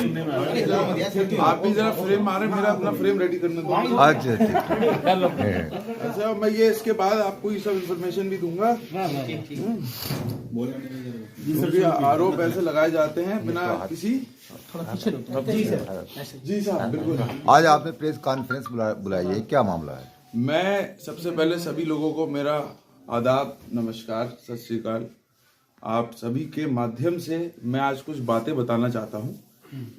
आप भी जरा फ्रेम मारे, मेरा अपना फ्रेम रेडी करने दो। अच्छा अच्छा, मैं ये इसके बाद आपको ये सब इन्फॉर्मेशन भी दूंगा, क्योंकि आरोप ऐसे लगाए जाते हैं बिना किसी। जी साहब, बिल्कुल। आज आपने प्रेस कॉन्फ्रेंस बुलाई है, क्या मामला है? मैं सबसे पहले सभी लोगों को मेरा आदाब, नमस्कार, सत श्री अकाल। आप सभी के माध्यम से मैं आज कुछ बातें बताना चाहता हूं,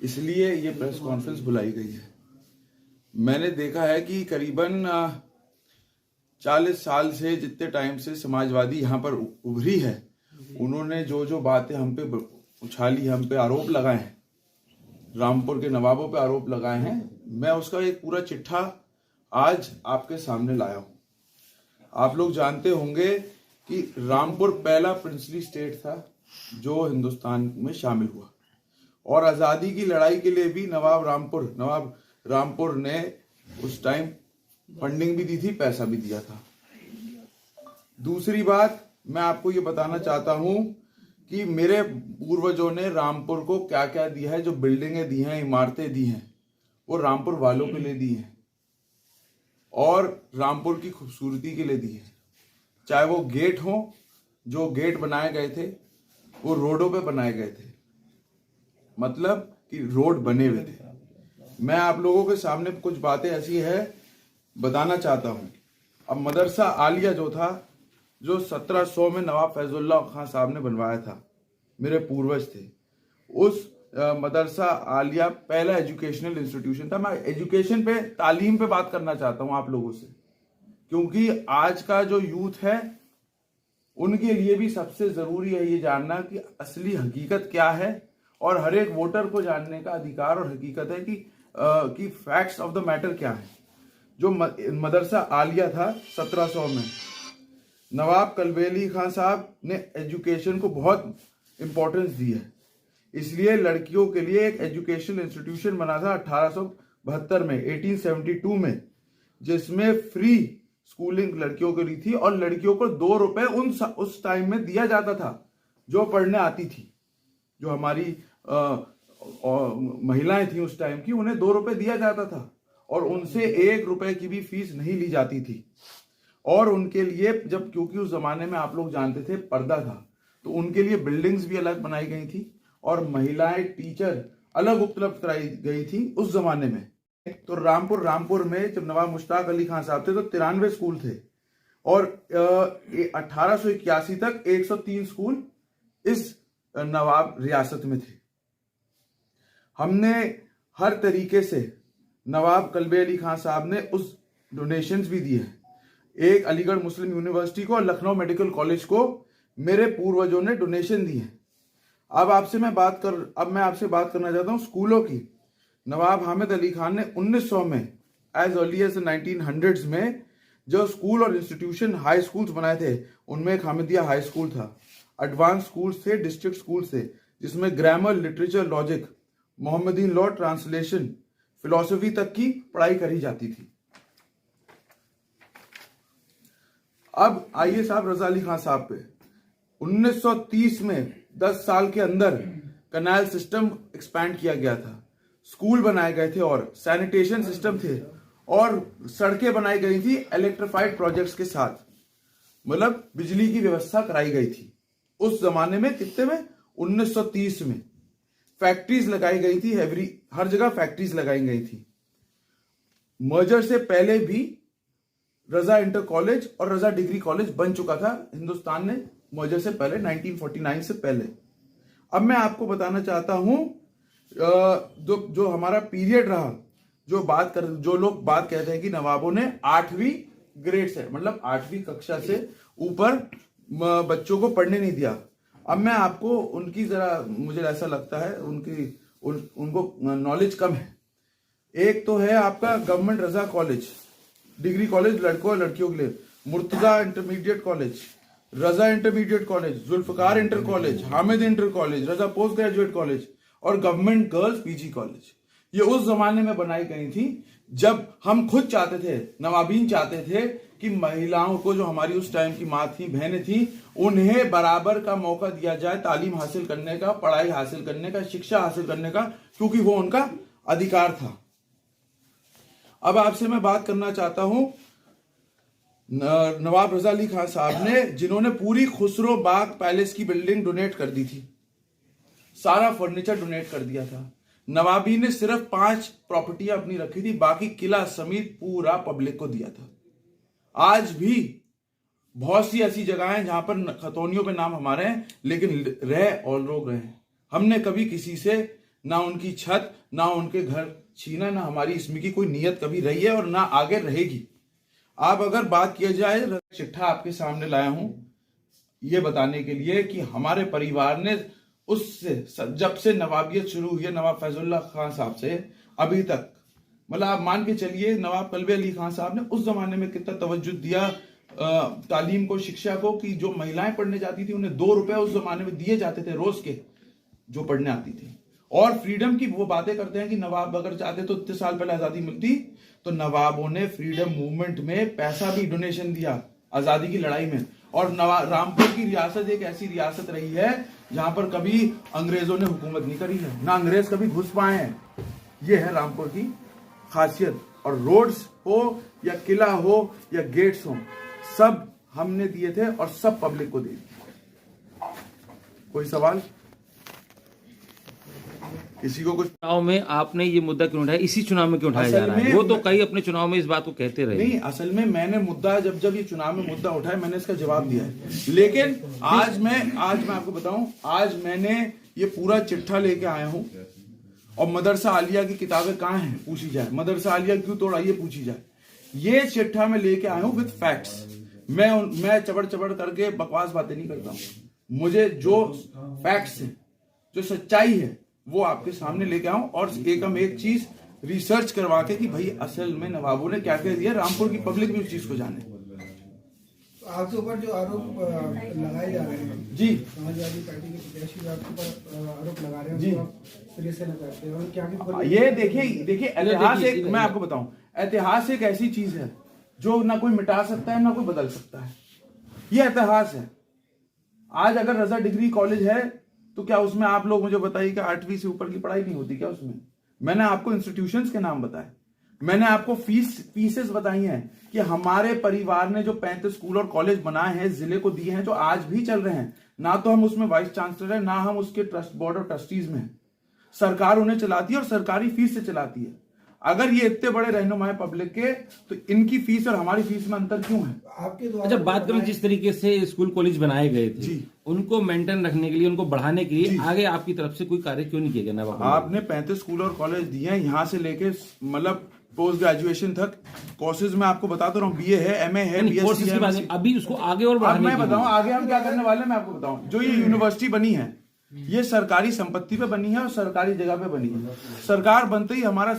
इसलिए ये प्रेस कॉन्फ्रेंस बुलाई गई है। मैंने देखा है कि करीबन 40 साल से, जितने टाइम से समाजवादी यहाँ पर उभरी है, उन्होंने जो जो बातें हम पे उछाली, हम पे आरोप लगाए हैं, रामपुर के नवाबों पे आरोप लगाए हैं, मैं उसका एक पूरा चिट्ठा आज आपके सामने लाया हूं। आप लोग जानते होंगे कि रामपुर पहला प्रिंसली स्टेट था जो हिंदुस्तान में शामिल हुआ, और आज़ादी की लड़ाई के लिए भी नवाब रामपुर ने उस टाइम फंडिंग भी दी थी, पैसा भी दिया था। दूसरी बात, मैं आपको ये बताना चाहता हूं कि मेरे पूर्वजों ने रामपुर को क्या क्या दिया है। जो बिल्डिंगें दी हैं, इमारतें दी हैं, वो रामपुर वालों के लिए दी हैं और रामपुर की खूबसूरती के लिए दी है। चाहे वो गेट हो, जो गेट बनाए गए थे वो रोडों पे बनाए गए थे, मतलब कि रोड बने हुए थे। मैं आप लोगों के सामने कुछ बातें ऐसी है बताना चाहता हूं। अब मदरसा आलिया जो था, जो 1700 में नवाब फैजुल्लाह खान साहब ने बनवाया था, मेरे पूर्वज थे। उस मदरसा आलिया पहला एजुकेशनल इंस्टीट्यूशन था। मैं एजुकेशन पे, तालीम पे बात करना चाहता हूं आप लोगों से, क्योंकि आज का जो यूथ है उनके लिए भी सबसे जरूरी है ये जानना कि असली हकीकत क्या है, और हर एक वोटर को जानने का अधिकार और हकीकत है कि फैक्ट्स ऑफ द मैटर क्या है। जो मदरसा आलिया था 1700 में, नवाब कलबेली खान साहब ने एजुकेशन को बहुत इंपॉर्टेंस दी है, इसलिए लड़कियों के लिए एक एजुकेशनल इंस्टीट्यूशन बना था 1872 में, 1872 में, जिसमें फ्री स्कूलिंग लड़कियों के लिए थी, और लड़कियों को 2 रुपए उस टाइम में दिया जाता था जो पढ़ने आती थी। जो हमारी महिलाएं थी उस टाइम की, उन्हें 2 रुपए दिया जाता था, और उनसे 1 रुपए की भी फीस नहीं ली जाती थी। और उनके लिए, जब क्योंकि उस जमाने में आप लोग जानते थे पर्दा था, तो उनके लिए बिल्डिंग्स भी अलग बनाई गई थी, और महिलाएं टीचर अलग उपलब्ध कराई गई थी उस जमाने में। तो रामपुर में जब नवाब मुश्ताक अली खान साहब थे तो 93 स्कूल थे, और 1881 तक 103 स्कूल इस नवाब रियासत में थे। हमने हर तरीके से, नवाब कल्बे अली खान साहब ने उस डोनेशंस भी दिए हैं। एक अलीगढ़ मुस्लिम यूनिवर्सिटी को और लखनऊ मेडिकल कॉलेज को मेरे पूर्वजों ने डोनेशन दी है। अब मैं आपसे बात करना चाहता हूं स्कूलों की। नवाब हामिद अली खान ने 1900 में, एज अर्ली एज 1900s में, जो स्कूल और इंस्टीट्यूशन हाई स्कूल्स बनाए थे, उनमें एक हामिदिया हाई स्कूल था, एडवांस स्कूल्स थे, डिस्ट्रिक्ट स्कूल्स थे, जिसमें grammar, literature, logic, Mohammedan law, translation, philosophy तक की पढ़ाई करी जाती थी। अब आइए साहब रजा अली खान साहब पे। 1930 में 10 साल के अंदर कैनाल सिस्टम एक्सपैंड किया गया था, स्कूल बनाए गए थे, और सैनिटेशन सिस्टम थे, और सड़कें बनाई गई थी इलेक्ट्रिफाइड प्रोजेक्ट्स के साथ, मतलब बिजली की व्यवस्था कराई गई थी उस जमाने में। कितने में? 1930 में। फैक्ट्रीज लगाई गई थी, हर जगह फैक्ट्रीज लगाई गई थी। मर्जर से पहले भी रजा इंटर कॉलेज और रजा डिग्री कॉलेज बन चुका था हिंदुस्तान ने, मर्जर से पहले, 1949 से पहले। अब मैं आपको बताना चाहता हूं जो हमारा पीरियड रहा, जो लोग बात कहते हैं कि नवाबों ने 8वीं ग्रेड से, मतलब 8वीं कक्षा से ऊपर बच्चों को पढ़ने नहीं दिया। अब मैं आपको उनकी मुझे ऐसा लगता है उनको नॉलेज कम है। एक तो है आपका government Raza college, degree college लड़कों और लड़कियों के लिए, Murtaza intermediate college, Raza intermediate college, Zulfikar inter college, Hamid inter college, Raza post graduate college, और गवर्नमेंट गर्ल्स पीजी कॉलेज। ये उस जमाने में बनाई गई थी जब हम खुद चाहते थे, नवाबीन चाहते थे कि महिलाओं को, जो हमारी उस टाइम की माँ थी, बहनें थी, उन्हें बराबर का मौका दिया जाए तालीम हासिल करने का, पढ़ाई हासिल करने का, शिक्षा हासिल करने का, क्योंकि वो उनका अधिकार था। अब आपसे मैं बात करना चाहता हूं नवाब रजा अली खान साहब ने, जिन्होंने पूरी खुसरो बाग पैलेस की बिल्डिंग डोनेट कर दी थी, सारा फर्नीचर डोनेट कर दिया था। नवाबी ने सिर्फ 5 प्रॉपर्टियां अपनी रखी थी, बाकी किला समेत पूरा पब्लिक को दिया था। आज भी बहुत सी ऐसी जगह हैं जहां पर खतौनियों पे नाम हमारे हैं, लेकिन रह और लोग रहे। हमने कभी किसी से ना उनकी छत, ना उनके घर छीना, ना हमारी इसमें की कोई नीयत कभी रही है और ना आगे रहेगी। आप अगर बात किया जाए, चिट्ठा आपके सामने लाया हूं ये बताने के लिए कि हमारे परिवार ने उससे, जब से नवाबियत शुरू हुई है नवाब फैजुल्लाह खान साहब से अभी तक, मतलब आप मान के चलिए नवाब कल्बे अली खान साहब ने उस जमाने में कितना तवज्जो दिया तालीम को, शिक्षा को, कि जो महिलाएं पढ़ने जाती थी उन्हें 2 रुपए उस जमाने में दिए जाते थे रोज के, जो पढ़ने आती थी। और फ्रीडम की वो बातें करते हैं कि नवाब अगर चाहते तो इतने साल पहले आजादी मिलती, तो नवाबों ने फ्रीडम मूवमेंट में पैसा भी डोनेशन दिया आजादी की लड़ाई में। और रामपुर की रियासत एक ऐसी रियासत रही है जहां पर कभी अंग्रेजों ने हुकूमत नहीं करी है, ना अंग्रेज कभी घुस पाए हैं। ये है रामपुर की खासियत। और रोड्स हो या किला हो या गेट्स हो, सब हमने दिए थे और सब पब्लिक को दे दिए। कोई सवाल किसी को? कुछ चुनाव में आपने ये मुद्दा क्यों उठाया, इसी चुनाव में क्यों उठाया जा रहा है? वो तो कई अपने चुनाव में इस बात को कहते रहे। नहीं, असल में मैंने मुद्दा जब ये चुनाव में मुद्दा उठाया, मैंने इसका जवाब दिया है। लेकिन आज मैं आपको बताऊं, आज मैंने ये पूरा चिट्ठा लेके आया हूं। और मदरसा आलिया की किताबें कहाँ हैं पूछी जाए, मदरसा आलिया क्यों तोड़ा ये पूछी जाए। ये चिट्ठा मैं लेके आया हूं विद फैक्ट्स। मैं चबड़ करके बकवास बातें नहीं करता हूं। मुझे जो फैक्ट्स हैं, जो सच्चाई है, वो आपके सामने लेके आऊं और एक चीज रिसर्च करवा के कि भाई असल में नवाबों ने क्या कह दिया, रामपुर की पब्लिक भी उस चीज को जाने। आपके ऊपर जो आरोप लगाए जा रहे हैं जी, समाजवादी पार्टी के प्रत्याशी आपके ऊपर आरोप लगा रहे हैं जी, आप सिरे से लगाते हैं और क्या ये देखिए इतिहास एक, मैं आपको बताऊं, इतिहास एक ऐसी चीज है जो ना कोई मिटा सकता है ना कोई बदल सकता है। ये इतिहास है। आज अगर रजा डिग्री कॉलेज है तो क्या उसमें आप लोग मुझे बताइए कि 8वीं से ऊपर की पढ़ाई नहीं होती क्या उसमें? मैंने आपको इंस्टीट्यूशंस के नाम बताए, मैंने आपको फीसेस बताई हैं कि हमारे परिवार ने जो 35 स्कूल और कॉलेज बनाए हैं, जिले को दिए हैं, जो आज भी चल रहे हैं। ना तो हम उसमें वाइस चांसलर है, ना हम उसके ट्रस्ट बोर्ड और ट्रस्टीज में हैं। सरकार उन्हें चलाती है और सरकारी फीस से चलाती है। अगर ये इतने बड़े रहनुमाए पब्लिक के, तो इनकी फीस और हमारी फीस में अंतर क्यों है? आपके अच्छा, बात करें जिस तरीके से स्कूल कॉलेज बनाए गए थे, जी, उनको मेंटेन रखने के लिए, उनको बढ़ाने के लिए आगे आपकी तरफ से कोई कार्य क्यों नहीं किया गया? आपने 35 स्कूल और कॉलेज दिए हैं, यहाँ से लेके मतलब पोस्ट ग्रेजुएशन तक कोर्सेज में आपको बताता रहा हूँ। BA है, MA है, BSc है। अभी उसको आगे और अब बढ़ाने मैं बताऊं आगे हम क्या करने वाले हैं, मैं आपको बताऊं। जो ये यूनिवर्सिटी बनी है, ये सरकारी संपत्ति पे बनी है और सरकारी जगह पे बनी है। सरकार बनते ही हमारा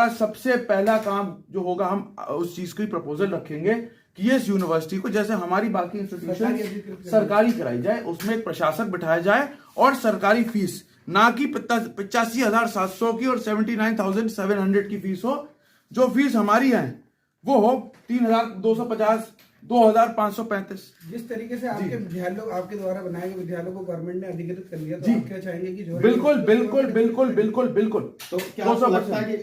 सबसे पहला काम जो होगा, हम उस चीज की प्रपोजल रखेंगे कि ये इस यूनिवर्सिटी को, जैसे हमारी बाकी इंस्टीट्यूशन, सरकारी कराई जाए, उसमें एक प्रशासक बिठाया जाए और सरकारी फीस ना कि 85,700 की और 79,700 की फीस हो। जो फीस हमारी है वो हो 3,250, 2,535। जिस तरीके से आपके विद्यालयों, आपके द्वारा बनाए गए विद्यालयों को गवर्नमेंट ने अधिकृत कर लिया, तो जी, आप क्या चाहेंगे कि बिल्कुल। तो क्या आपको लगता है कि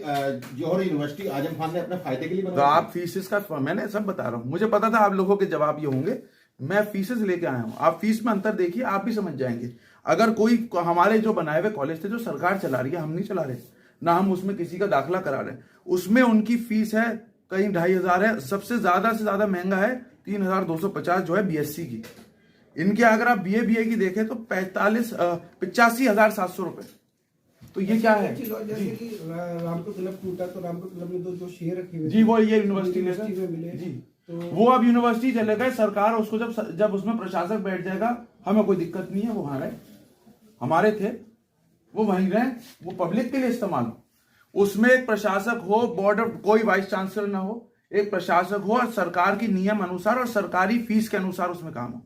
जौहर यूनिवर्सिटी आजम खान ने अपने फायदे के लिए तो बनाया? आप फीसेस का, मैंने सब बता रहा हूं, मुझे पता था आप लोगों के जवाब ये होंगे। मैं फीसेस लेके आया हूं, आप फीस में अंतर देखिए, आप भी समझ जाएंगे। अगर कोई, हमारे जो बनाए हुए कॉलेज थे जो सरकार चला रही है, हम नहीं चला रहे, ना हम उसमें किसी का दाखिला करा रहे, उसमें उनकी फीस है कहीं 2,500 है, सबसे ज्यादा से ज्यादा महंगा है 3,250 जो है BSc की। इनके अगर आप BA की देखें तो 85,700 रुपए। तो ये क्या है? जैसे कि रामपुर क्लब टूटा तो रामपुर क्लब में जो शेयर रखे हुए जी, वो ये यूनिवर्सिटी में मिले जी, तो वो अब यूनिवर्सिटी चले गए। सरकार उसको जब उसमें प्रशासक बैठ जाएगा, हमें कोई दिक्कत नहीं है, वो वहां रहे, हमारे थे, वो वहीं रहे, वो पब्लिक के लिए इस्तेमाल हो। उसमें एक प्रशासक हो, बोर्ड ऑफ, कोई वाइस चांसलर ना हो, एक प्रशासक हो और सरकार की नियम अनुसार और सरकारी फीस के अनुसार उसमें काम हो।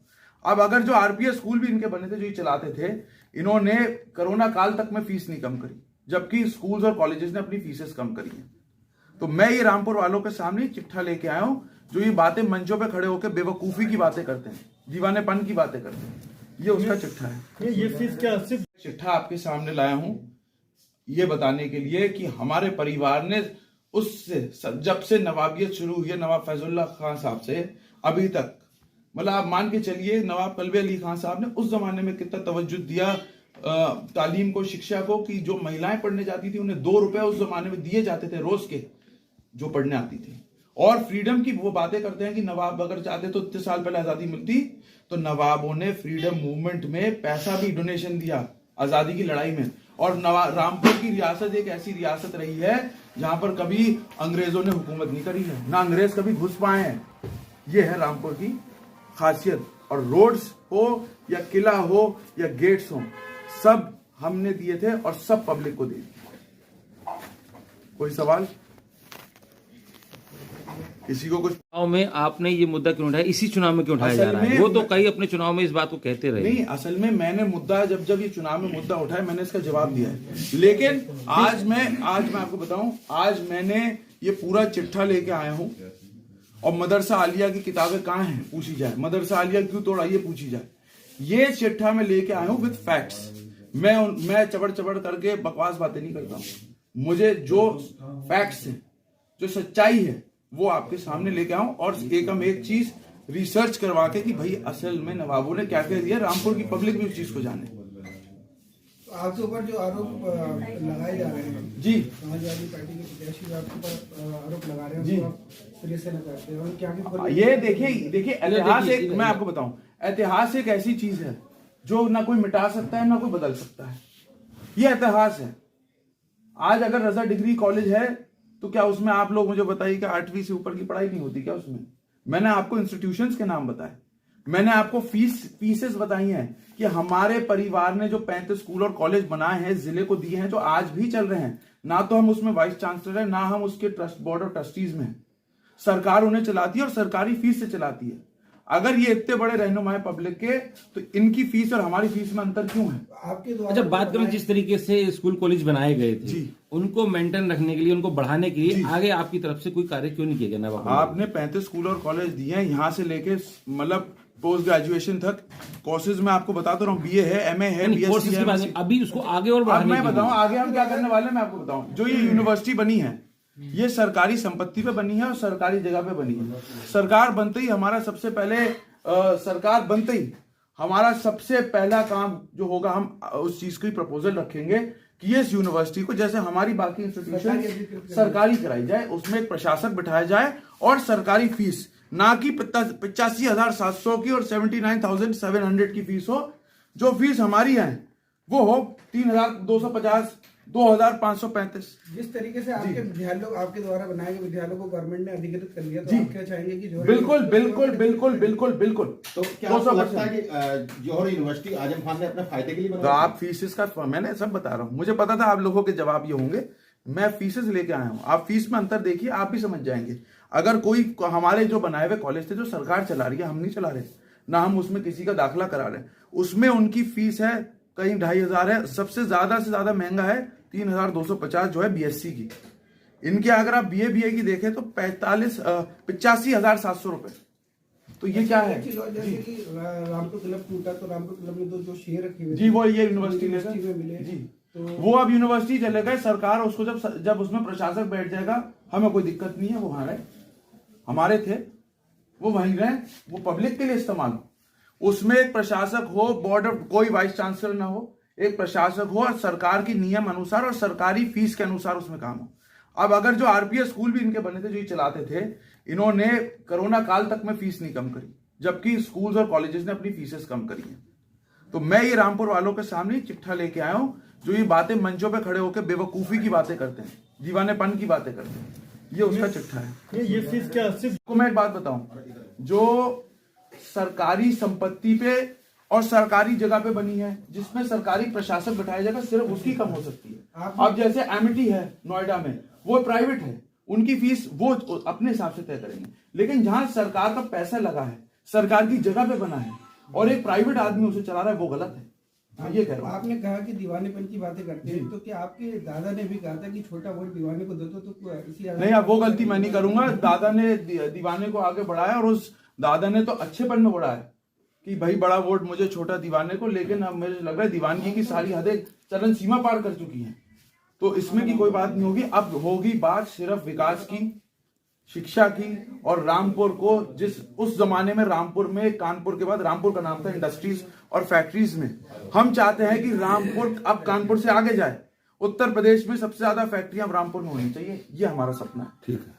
अब अगर जो RPS स्कूल भी इनके बने थे, जो ये चलाते थे, इन्होंने कोरोना काल तक में फीस नहीं कम करी, जबकि स्कूल्स और कॉलेजेस ने अपनी फीसेस कम करी हैं। तो मैं ये रामपुर वालों के सामने चिट्ठा लेके आया हूं, जो ये बातें मंचों पे खड़े होकर बेवकूफी की बातें करते हैं, दीवानेपन की बातें करते हैं, ये उसका चिट्ठा है। ये फीस क्या सिर्फ चिट्ठा आपके सामने लाया हूं ये बताने के लिए कि हमारे परिवार ने उससे जब से नवाबियत शुरू हुई है नवाब फैजुल्लाह खान साहब से अभी तक, मतलब आप मान के चलिए नवाब कल्बे अली खान साहब ने उस जमाने में कितना तवज्जो दिया तालीम को, शिक्षा को, कि जो महिलाएं पढ़ने जाती थी उन्हें 2 रुपए उस जमाने में दिए जाते थे रोज के, जो पढ़ने आती थी। और फ्रीडम की वो बातें करते हैं कि नवाब अगर चाहते तो इतने साल पहले आजादी मिलती, तो नवाबों ने फ्रीडम मूवमेंट में पैसा भी डोनेशन दिया आजादी की लड़ाई में। और रामपुर की रियासत एक ऐसी रियासत रही है जहां पर कभी अंग्रेजों ने हुकूमत नहीं करी है, ना अंग्रेज कभी घुस पाए हैं। ये है रामपुर की खासियत। और रोड्स हो या किला हो या गेट्स हो, सब हमने दिए थे और सब पब्लिक को दे दिए। कोई सवाल किसी को? कुछ चुनाव में आपने ये मुद्दा क्यों उठाया, इसी चुनाव में क्यों उठाया जा रहा है? वो तो कई अपने चुनाव में इस बात को कहते रहे। नहीं, असल में मैंने मुद्दा जब ये चुनाव में मुद्दा उठाया मैंने इसका जवाब दिया है। लेकिन आज मैं आपको बताऊं, आज मैंने ये पूरा चिट्ठा लेके आया हूं और मदरसा आलिया की किताबें कहाँ हैं पूछी जाए, मदरसा आलिया क्यों तोड़ा ये पूछी जाए। ये चिट्ठा मैं लेके आया हूं विद फैक्ट्स। मैं चबड़ करके बकवास बातें नहीं करता हूं। मुझे जो फैक्ट्स हैं, जो सच्चाई है, वो आपके सामने लेके आऊं और एक चीज रिसर्च करवा के कि भाई असल में नवाबों ने क्या कह दिया, रामपुर की पब्लिक भी उस चीज को जाने। तो आपके ऊपर जो आरोप लगाए जा रहे हैं जी, समाजवादी पार्टी के प्रत्याशी आपके ऊपर आरोप लगा रहे हैं, जी, आप सिरे से लगाते हैं और क्या ये देखिए इतिहास एक, मैं आपको बताऊं, इतिहास एक ऐसी चीज है जो ना कोई मिटा सकता है ना कोई बदल सकता है। ये इतिहास है। आज अगर रजा डिग्री कॉलेज है तो क्या उसमें आप लोग मुझे बताइए कि 8वीं से ऊपर की पढ़ाई नहीं होती क्या उसमें? मैंने आपको इंस्टीट्यूशंस के नाम बताए, मैंने आपको फीसेस बताई हैं कि हमारे परिवार ने जो 35 स्कूल और कॉलेज बनाए हैं, जिले को दिए हैं, जो आज भी चल रहे हैं। ना तो हम उसमें वाइस चांसलर है, ना हम उसके ट्रस्ट बोर्ड और ट्रस्टीज में। सरकार उन्हें चलाती है और सरकारी फीस से चलाती है। अगर ये इतने बड़े रहनुमा है पब्लिक के, तो इनकी फीस और हमारी फीस में अंतर क्यों है? आपके अच्छा, बात करें जिस तरीके से स्कूल कॉलेज बनाए गए थे, जी, उनको मेंटेन रखने के लिए, उनको बढ़ाने के लिए आगे आपकी तरफ से कोई कार्य क्यों नहीं किया गया? नवाब आपने 35 स्कूल और कॉलेज दिए हैं, यहाँ से लेके मतलब पोस्ट ग्रेजुएशन तक कोर्सेज में आपको बताता रहा हूँ। BA है, MA है, BSc है। अभी उसको आगे और अब बढ़ाने मैं के लिए बताऊं आगे हम क्या करने वाले हैं, मैं आपको बताऊं। जो ये यूनिवर्सिटी बनी है, ये सरकारी संपत्ति पे बनी है और सरकारी जगह पे बनी है। सरकार बनते ही हमारा सबसे पहला काम जो होगा, हम उस चीज की प्रपोजल रखेंगे कि ये इस यूनिवर्सिटी को, जैसे हमारी बाकी इंस्टीट्यूशन, सरकारी कराई जाए, उसमें एक प्रशासक बिठाया जाए और सरकारी फीस, ना कि 85,700 की और 79,700 की फीस हो। जो फीस हमारी है वो हो 3,250, 2,535। जिस तरीके से आपके विद्यालयों, आपके द्वारा बनाए गए विद्यालयों को गवर्नमेंट ने अधिकृत कर लिया, तो जी, आप क्या चाहेंगे कि बिल्कुल। तो क्या आपको लगता है कि जौहर यूनिवर्सिटी आजम खान ने अपने फायदे के लिए तो बनाया? आप फीसेस का, मैंने सब बता रहा हूं, मुझे पता था आप लोगों के जवाब ये होंगे। मैं फीसेस लेके आया हूं, आप फीस में अंतर देखिए, आप भी समझ जाएंगे। अगर कोई, हमारे जो बनाए हुए कॉलेज थे जो सरकार चला रही है, हम नहीं चला रहे, ना हम उसमें किसी का दाखिला करा रहे, उसमें उनकी फीस है कहीं 2,500 है, सबसे ज्यादा से ज्यादा महंगा है 3,250 जो है BSc की। इनके अगर आप BA की देखें तो 85,700 रुपए। तो ये क्या है? जैसे कि रामपुर क्लब टूटा, तो रामपुर क्लब में तो जो शेयर रखे हुए जी, वो ये यूनिवर्सिटी में मिले जी, तो वो अब यूनिवर्सिटी चले गए। सरकार उसको जब उसमें प्रशासक बैठ जाएगा, हमें कोई दिक्कत नहीं है, वो वहां रहे, हमारे थे, वो वहीं रहे, वो पब्लिक के लिए इस्तेमाल हो। उसमें एक प्रशासक हो, बोर्ड ऑफ, कोई वाइस चांसलर ना हो, एक प्रशासक हो और सरकार की नियम अनुसार और सरकारी फीस के अनुसार उसमें काम हो। अब अगर जो RPS स्कूल भी इनके बने थे, जो ये चलाते थे, इन्होंने कोरोना काल तक में फीस नहीं कम करी, जबकि स्कूल्स और कॉलेजेस ने अपनी फीसेस कम करी हैं। तो मैं ये रामपुर वालों के सामने चिट्ठा लेके आया हूं, जो ये बातें मंचों पे खड़े होकर बेवकूफी की बातें करते हैं, दीवानेपन की बातें करते हैं, ये उसका चिट्ठा है। ये फीस क्या सिर्फ? को मैं एक बात बताऊं, जो सरकारी संपत्ति पे और सरकारी जगह पे बनी है, जिसमें सरकारी प्रशासक बिठाया जाएगा, सिर्फ उसकी कम हो सकती है। अब जैसे एमिटी है नोएडा में, वो प्राइवेट है, उनकी फीस वो अपने हिसाब से तय करेंगे। लेकिन जहां सरकार का पैसा लगा है, सरकार की जगह पे बना है और एक प्राइवेट आदमी उसे चला रहा है, वो गलत है। मैं ये कह रहा हूँ। आपने कहा कि दीवानेपन की बातें करते हैं, तो क्या आपके दादा ने भी कहा था कि छोटा वोट दीवाने को दे दो, तो इसी नहीं, अब वो गलती मैं नहीं करूंगा। दादा ने दीवाने को आगे बढ़ाया और उस दादा ने तो अच्छेपन में बढ़ाया कि भाई बड़ा वोट मुझे, छोटा दीवाने को। लेकिन अब मुझे लग रहा है दीवानगी की सारी हदें चरण सीमा पार कर चुकी हैं, तो इसमें की कोई बात नहीं होगी। अब होगी बात सिर्फ विकास की, शिक्षा की, और रामपुर को जिस उस जमाने में रामपुर में, कानपुर के बाद रामपुर का नाम था इंडस्ट्रीज और फैक्ट्रीज में, हम चाहते हैं कि रामपुर अब कानपुर से आगे जाए। उत्तर प्रदेश में सबसे ज्यादा फैक्ट्रियां रामपुर में होनी चाहिए, ये हमारा सपना है। ठीक है।